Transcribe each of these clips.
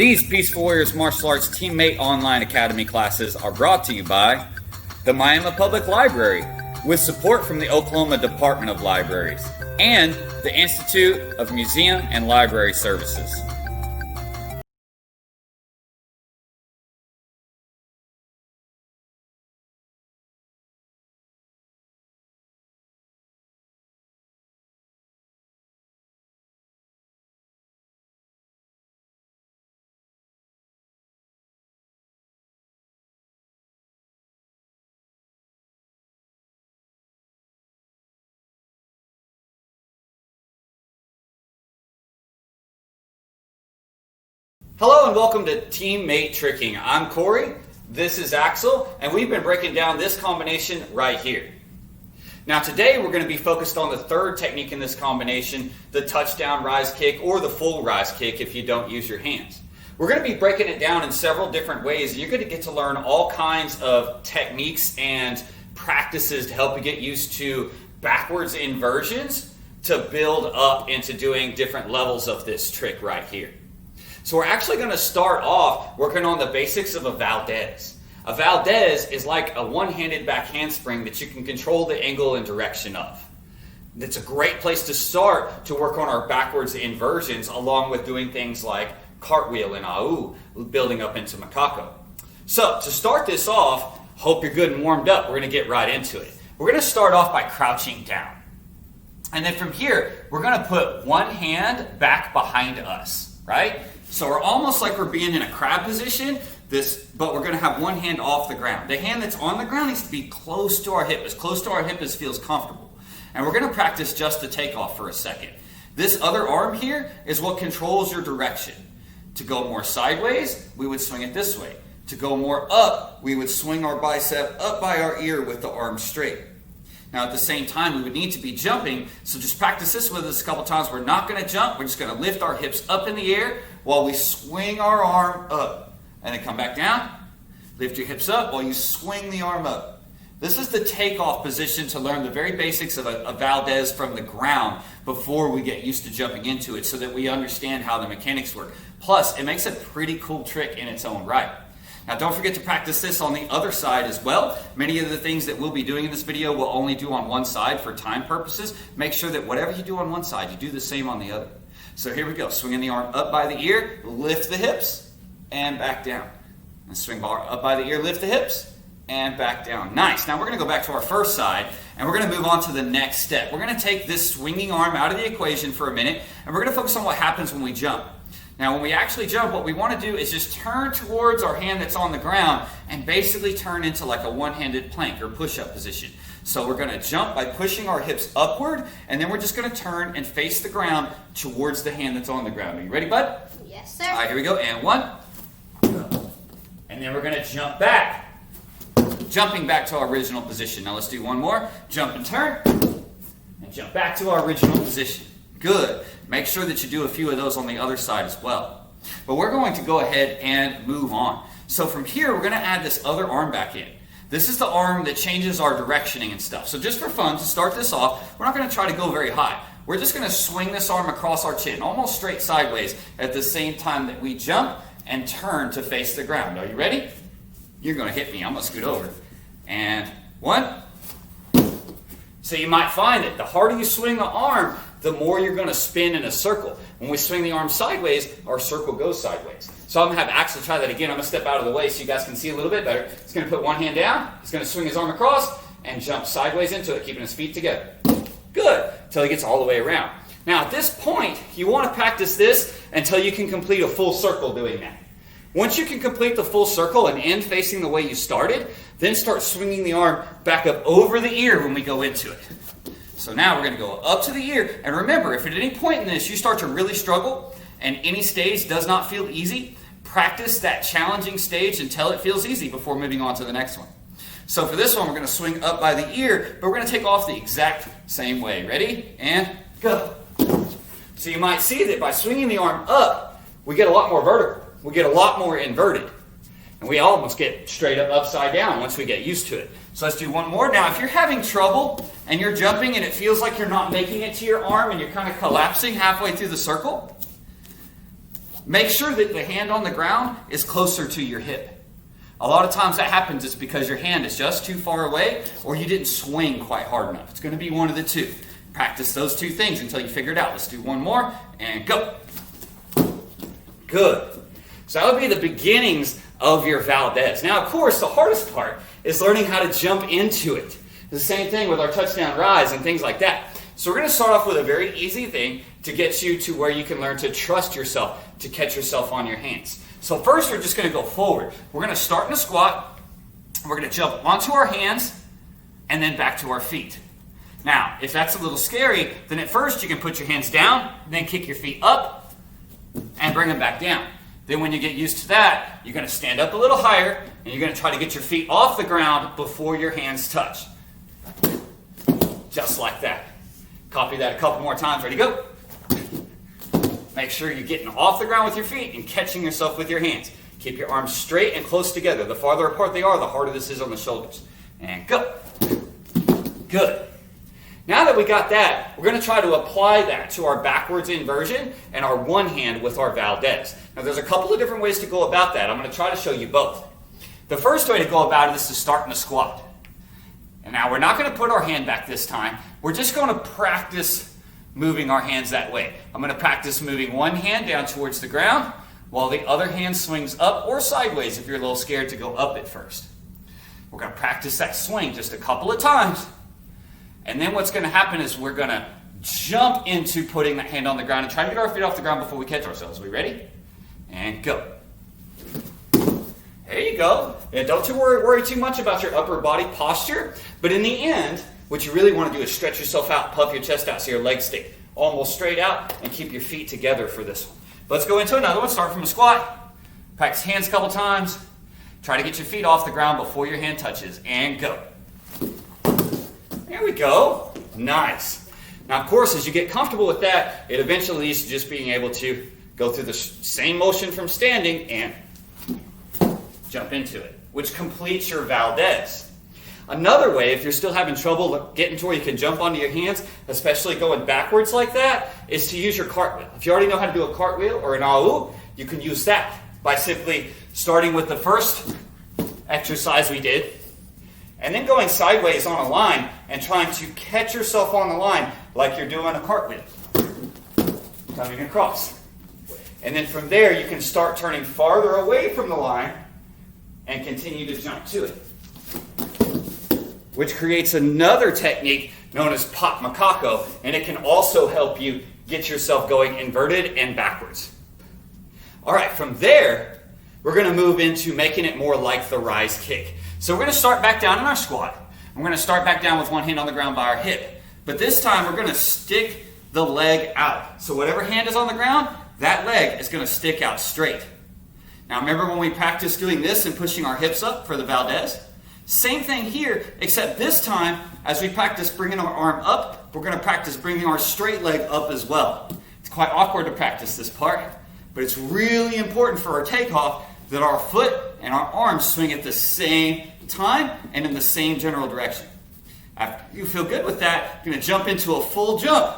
These Peaceful Warriors Martial Arts Teammate Online Academy classes are brought to you by the Miami Public Library, with support from the Oklahoma Department of Libraries, and the Institute of Museum and Library Services. Hello and welcome to Teammate Tricking. I'm Corey, this is Axel, and we've been breaking down this combination right here. Now today we're going to be focused on the third technique in this combination, the touchdown rise kick or the full rise kick if you don't use your hands. We're going to be breaking it down in several different ways, and you're going to get to learn all kinds of techniques and practices to help you get used to backwards inversions to build up into doing different levels of this trick right here. So we're actually going to start off working on the basics of a Valdez. A Valdez is like a one-handed back handspring that you can control the angle and direction of. It's a great place to start to work on our backwards inversions, along with doing things like cartwheel and AU, building up into Macaco. So to start this off, hope you're good and warmed up. We're going to get right into it. We're going to start off by crouching down. And then from here, we're going to put one hand back behind us, right? So we're almost like we're being in a crab position, but we're going to have one hand off the ground. The hand that's on the ground needs to be close to our hip as feels comfortable. And we're going to practice just the takeoff for a second. This other arm here is what controls your direction. To go more sideways, we would swing it this way. To go more up, we would swing our bicep up by our ear with the arm straight. Now at the same time, we would need to be jumping, so just practice this with us a couple times. We're not going to jump, we're just going to lift our hips up in the air while we swing our arm up. And then come back down, lift your hips up while you swing the arm up. This is the takeoff position to learn the very basics of a Valdez from the ground before we get used to jumping into it so that we understand how the mechanics work. Plus, it makes a pretty cool trick in its own right. Now don't forget to practice this on the other side as well. Many of the things that we'll be doing in this video we'll only do on one side for time purposes. Make sure that whatever you do on one side, you do the same on the other. So here we go. Swinging the arm up by the ear, lift the hips, and back down. And swing bar up by the ear, lift the hips, and back down. Nice. Now we're going to go back to our first side, and we're going to move on to the next step. We're going to take this swinging arm out of the equation for a minute, and we're going to focus on what happens when we jump. Now when we actually jump, what we want to do is just turn towards our hand that's on the ground and basically turn into like a one-handed plank or push-up position. So we're going to jump by pushing our hips upward, and then we're just going to turn and face the ground towards the hand that's on the ground. Are you ready, bud? Yes, sir. All right, here we go. And one. And then we're going to jump back. Jumping back to our original position. Now let's do one more. Jump and turn. And jump back to our original position. Good. Make sure that you do a few of those on the other side as well. But we're going to go ahead and move on. So from here, we're going to add this other arm back in. This is the arm that changes our directioning and stuff. So just for fun, to start this off, we're not going to try to go very high. We're just going to swing this arm across our chin, almost straight sideways, at the same time that we jump and turn to face the ground. Are you ready? You're going to hit me. I'm going to scoot over. And one. So you might find that the harder you swing the arm, the more you're going to spin in a circle. When we swing the arm sideways, our circle goes sideways. So I'm going to have Axel try that again. I'm going to step out of the way so you guys can see a little bit better. He's going to put one hand down. He's going to swing his arm across and jump sideways into it, keeping his feet together. Good. Until he gets all the way around. Now at this point, you want to practice this until you can complete a full circle doing that. Once you can complete the full circle and end facing the way you started, then start swinging the arm back up over the ear when we go into it. So now we're going to go up to the ear. And remember, if at any point in this you start to really struggle and any stage does not feel easy, practice that challenging stage until it feels easy before moving on to the next one. So for this one, we're going to swing up by the ear, but we're going to take off the exact same way. Ready? And go. So you might see that by swinging the arm up, we get a lot more vertical. We get a lot more inverted. And we almost get straight up upside down once we get used to it. So let's do one more. Now, if you're having trouble and you're jumping and it feels like you're not making it to your arm and you're kind of collapsing halfway through the circle, make sure that the hand on the ground is closer to your hip. A lot of times that happens is because your hand is just too far away or you didn't swing quite hard enough. It's going to be one of the two. Practice those two things until you figure it out. Let's do one more and go. Good. So that would be the beginnings of your Valdez. Now, of course, the hardest part is learning how to jump into it. The same thing with our touchdown rise and things like that. So we're going to start off with a very easy thing to get you to where you can learn to trust yourself, to catch yourself on your hands. So first, we're just going to go forward. We're going to start in a squat. We're going to jump onto our hands and then back to our feet. Now, if that's a little scary, then at first you can put your hands down, then kick your feet up and bring them back down. Then when you get used to that, you're going to stand up a little higher and you're going to try to get your feet off the ground before your hands touch. Just like that. Copy that a couple more times. Ready, go. Make sure you're getting off the ground with your feet and catching yourself with your hands. Keep your arms straight and close together. The farther apart they are, the harder this is on the shoulders. And go. Good. Now that we got that, we're going to try to apply that to our backwards inversion and our one hand with our Valdez. Now there's a couple of different ways to go about that. I'm going to try to show you both. The first way to go about it is to start in a squat. And now we're not going to put our hand back this time. We're just going to practice moving our hands that way. I'm going to practice moving one hand down towards the ground while the other hand swings up or sideways if you're a little scared to go up at first. We're going to practice that swing just a couple of times. And then what's going to happen is we're going to jump into putting that hand on the ground and try to get our feet off the ground before we catch ourselves. Are we ready? And go. There you go. And don't you worry too much about your upper body posture. But in the end, what you really want to do is stretch yourself out, puff your chest out so your legs stay almost straight out, and keep your feet together for this one. Let's go into another one. Start from a squat. Practice hands a couple times. Try to get your feet off the ground before your hand touches. And go. There we go. Nice. Now, of course, as you get comfortable with that, it eventually leads to just being able to go through the same motion from standing and jump into it, which completes your Valdez. Another way, if you're still having trouble getting to where you can jump onto your hands, especially going backwards like that, is to use your cartwheel. If you already know how to do a cartwheel or an AU, you can use that by simply starting with the first exercise we did, and then going sideways on a line and trying to catch yourself on the line like you're doing a cartwheel. Coming across. And then from there, you can start turning farther away from the line and continue to jump to it. Which creates another technique known as pop macaco, and it can also help you get yourself going inverted and backwards. All right, from there, we're going to move into making it more like the rise kick. So we're going to start back down in our squat. We're going to start back down with one hand on the ground by our hip. But this time we're going to stick the leg out. So whatever hand is on the ground, that leg is going to stick out straight. Now remember when we practiced doing this and pushing our hips up for the Valdez? Same thing here, except this time, as we practice bringing our arm up, we're going to practice bringing our straight leg up as well. It's quite awkward to practice this part, but it's really important for our takeoff that our foot and our arms swing at the same time and in the same general direction. After you feel good with that, you're going to jump into a full jump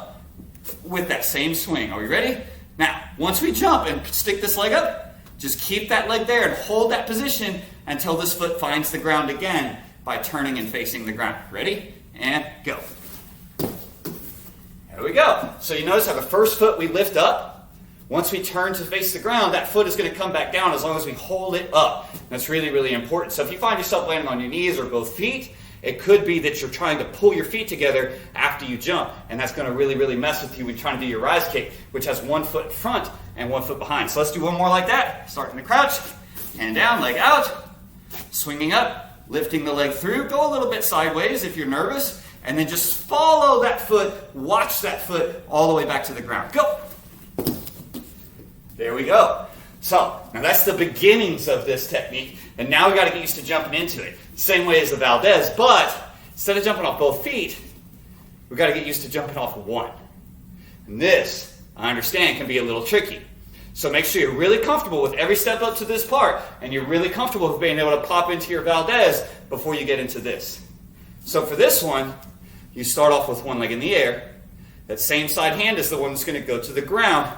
with that same swing. Are we ready? Now, once we jump and stick this leg up, just keep that leg there and hold that position until this foot finds the ground again by turning and facing the ground. Ready? And go. There we go. So you notice how the first foot we lift up, once we turn to face the ground, that foot is going to come back down as long as we hold it up. That's really, really important. So if you find yourself landing on your knees or both feet, it could be that you're trying to pull your feet together after you jump, and that's going to really, really mess with you when trying to do your rise kick, which has one foot in front and one foot behind. So let's do one more like that. Start in the crouch, hand down, leg out, swinging up, lifting the leg through. Go a little bit sideways if you're nervous, and then just follow that foot, watch that foot all the way back to the ground. Go. There we go. So, now that's the beginnings of this technique, and now we got to get used to jumping into it. Same way as the Valdez, but instead of jumping off both feet, we've got to get used to jumping off of one. And this, I understand, can be a little tricky. So make sure you're really comfortable with every step up to this part, and you're really comfortable with being able to pop into your Valdez before you get into this. So for this one, you start off with one leg in the air. That same side hand is the one that's going to go to the ground,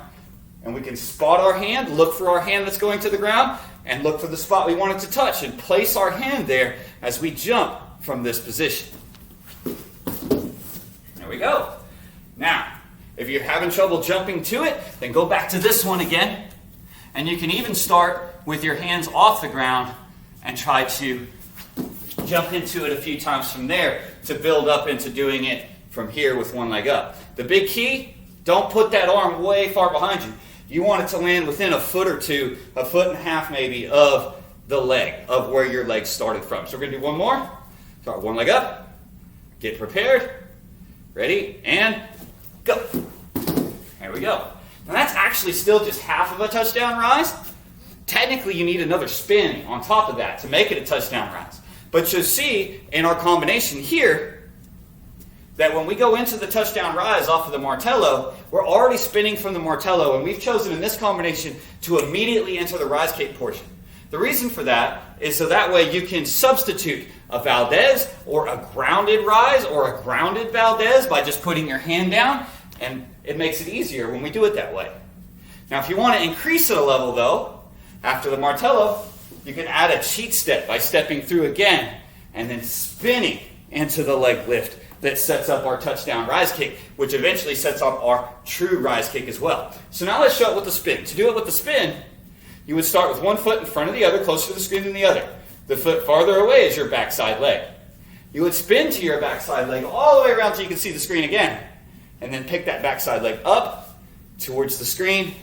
And we can spot our hand, look for our hand that's going to the ground, and look for the spot we want it to touch, and place our hand there as we jump from this position. There we go. Now, if you're having trouble jumping to it, then go back to this one again. And you can even start with your hands off the ground and try to jump into it a few times from there to build up into doing it from here with one leg up. The big key, don't put that arm way far behind you. You want it to land within a foot or two, a foot and a half maybe, of the leg, of where your leg started from. So we're going to do one more. Start one leg up. Get prepared. Ready, and go. There we go. Now that's actually still just half of a touchdown rise. Technically, you need another spin on top of that to make it a touchdown rise. But you'll see in our combination here that when we go into the touchdown rise off of the martello, we're already spinning from the martello, and we've chosen in this combination to immediately enter the rise kick portion. The reason for that is so that way you can substitute a Valdez or a grounded rise or a grounded Valdez by just putting your hand down, and it makes it easier when we do it that way. Now, if you want to increase it a level, though, after the martello, you can add a cheat step by stepping through again and then spinning into the leg lift that sets up our touchdown rise kick, which eventually sets up our true rise kick as well. So now let's show it with the spin. To do it with the spin, you would start with one foot in front of the other, closer to the screen than the other. The foot farther away is your backside leg. You would spin to your backside leg all the way around so you can see the screen again, and then pick that backside leg up towards the screen,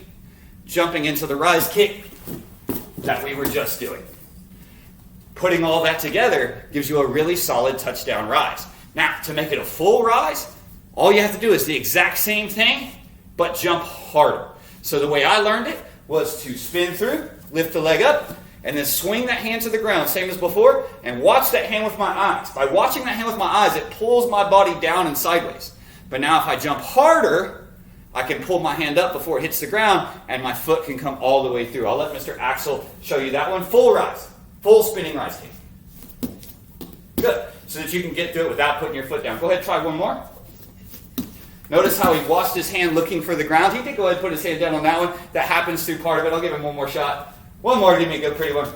jumping into the rise kick that we were just doing. Putting all that together gives you a really solid touchdown rise. Now, to make it a full rise, all you have to do is the exact same thing, but jump harder. So the way I learned it was to spin through, lift the leg up, and then swing that hand to the ground, same as before, and watch that hand with my eyes. By watching that hand with my eyes, it pulls my body down and sideways. But now if I jump harder, I can pull my hand up before it hits the ground, and my foot can come all the way through. I'll let Mr. Axel show you that one. Full rise. Full spinning rise kick. Good. So that you can get through it without putting your foot down. Go ahead and try one more. Notice how he watched his hand looking for the ground. He did go ahead and put his hand down on that one. That happens through part of it. I'll give him one more shot. One more. Give me a good pretty one.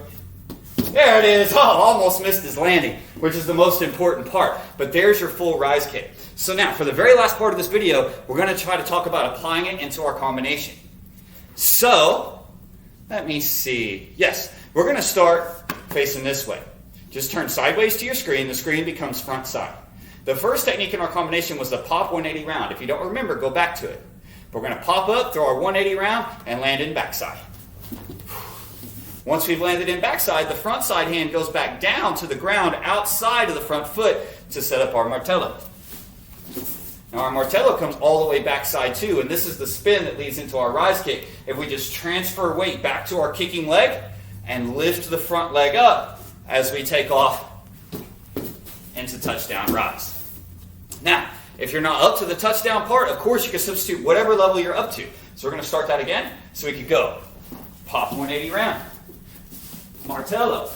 There it is. Oh, almost missed his landing, which is the most important part. But there's your full rise kick. So now, for the very last part of this video, we're going to try to talk about applying it into our combination. So, let me see. Yes, we're going to start facing this way. Just turn sideways to your screen. The screen becomes front side. The first technique in our combination was the pop 180 round. If you don't remember, go back to it. We're going to pop up, throw our 180 round, and land in backside. Once we've landed in backside, the front side hand goes back down to the ground outside of the front foot to set up our martello. Now our martello comes all the way backside too, and this is the spin that leads into our rise kick. If we just transfer weight back to our kicking leg and lift the front leg up as we take off into touchdown rise. Now, if you're not up to the touchdown part, of course you can substitute whatever level you're up to. So we're going to start that again. So we could go pop 180 round, martello.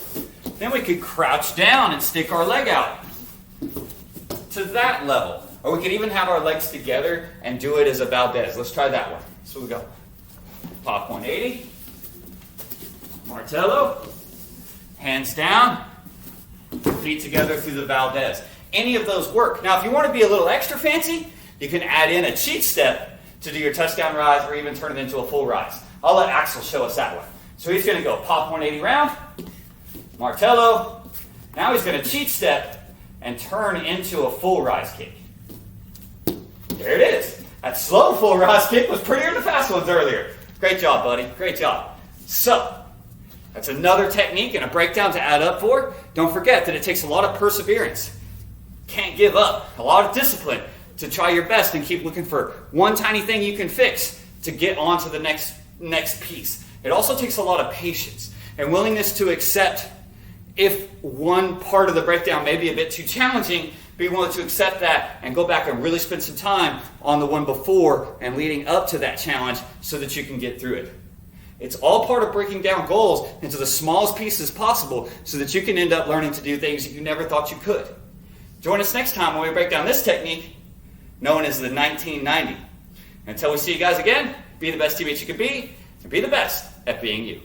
Then we could crouch down and stick our leg out to that level. Or we could even have our legs together and do it as a Valdez. Let's try that one. So we go pop 180, martello, hands down, feet together through the Valdez. Any of those work. Now, if you want to be a little extra fancy, you can add in a cheat step to do your touchdown rise or even turn it into a full rise. I'll let Axel show us that one. So he's going to go pop 180 round, martello. Now he's going to cheat step and turn into a full rise kick. There it is. That slow full rise kick was prettier than the fast ones earlier. Great job, buddy. Great job. So, that's another technique and a breakdown to add up for. Don't forget that it takes a lot of perseverance. Can't give up. A lot of discipline to try your best and keep looking for one tiny thing you can fix to get on to the next piece. It also takes a lot of patience and willingness to accept if one part of the breakdown may be a bit too challenging, be willing to accept that and go back and really spend some time on the one before and leading up to that challenge so that you can get through it. It's all part of breaking down goals into the smallest pieces possible so that you can end up learning to do things that you never thought you could. Join us next time when we break down this technique known as the 1990. Until we see you guys again, be the best teammate you can be, and be the best at being you.